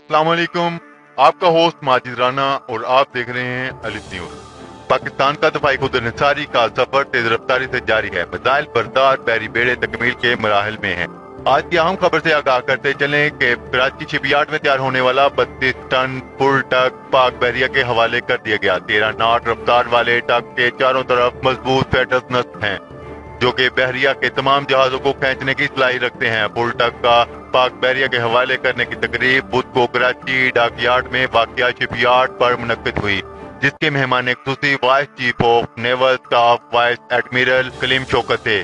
अस्सलाम वालेकुम। आपका होस्ट माजिद राना और आप देख रहे हैं अलिफ न्यूज। पाकिस्तान का दफाई खुदनिसारी का सफर तेज रफ्तारी से जारी है। मिसाइल बरदार बहरी बेड़े तकमील के मराहल में है। आज की अहम खबर से आगाह करते चलें कि कराची शिपयार्ड में तैयार होने वाला 32 टन फुल टग पाक बहरिया के हवाले कर दिया गया। 13 नॉट रफ्तार वाले टग के चारों तरफ मजबूत फेटस नस्ब हैं जो कि बहरिया के तमाम जहाजों को खींचने की सलाहियत रखते हैं। फुल टग का पाक बहरिया के हवाले करने की तकरीब बुध को कराची डॉकयार्ड में वाक़िया शिपयार्ड पर मुनक्किद हुई, जिसके मेहमान खुसूसी vice chief of naval staff vice admiral Kaleem Shaukat थे।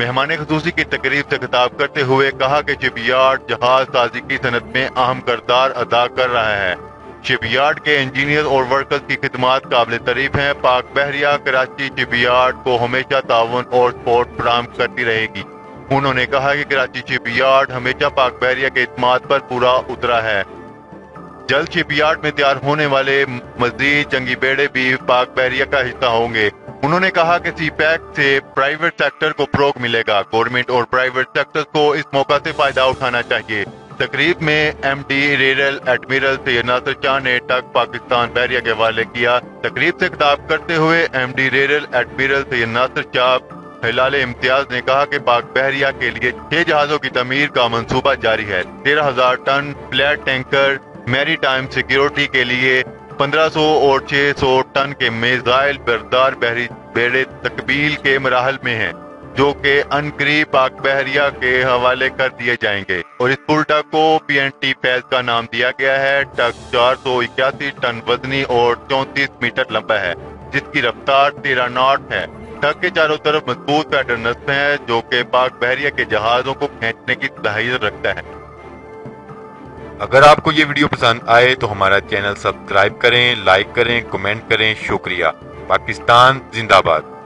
मेहमान खुसूसी की तकरीब से खिताब करते हुए कहा कि शिपयार्ड जहाज साजी की सनत में अहम किरदार अदा कर रहा है। शिपयार्ड के इंजीनियर और वर्कर्स की खिदमत काबिल तारीफ हैं। पाक बहरिया कराची शिपयार्ड को हमेशा ताउन और सपोर्ट फराहम करती रहेगी। उन्होंने कहा कि कराची शिपयार्ड हमेशा पाक बहरिया के इत्मीनान पर पूरा उतरा है। जल्द शिपयार्ड में तैयार होने वाले मजीद जंगी बेड़े भी पाक बहरिया का हिस्सा होंगे। उन्होंने कहा कि सी पैक से प्राइवेट सेक्टर को फरोग मिलेगा। गवर्नमेंट और प्राइवेट सेक्टर को इस मौका से फायदा उठाना चाहिए। तकरीब में MD रेरल एडमिरल सैयद नासिर शाह ने टग पाकिस्तान बहरिया के हवाले किया। तकरीब से खिताब करते हुए MD रेरल एडमिरल सैयद नासिर शाह हिलाल इम्तियाज ने कहा कि पाक बहरिया के लिए 6 जहाजों की तमीर का मंसूबा जारी है। 13,000 ton flat tanker maritime security के लिए 1500 और 600 टन के मिसाइल बरदार बहरी बेड़े तकमील के मराहल में हैं जो कि अनकरीब पाक बहरिया के हवाले कर दिए जाएंगे और इस फुल टग को PNT फैज का नाम दिया गया है। टग 481 टन वजनी और 34 मीटर लंबा है, जिसकी रफ्तार 13 नॉट है। टग के चारों तरफ मजबूत पैटर्न नस्ब है जो कि पाक बहरिया के जहाजों को खींचने की सलाहियत रखता है। अगर आपको ये वीडियो पसंद आए तो हमारा चैनल सब्सक्राइब करें, लाइक करें, कमेंट करें। शुक्रिया। पाकिस्तान जिंदाबाद।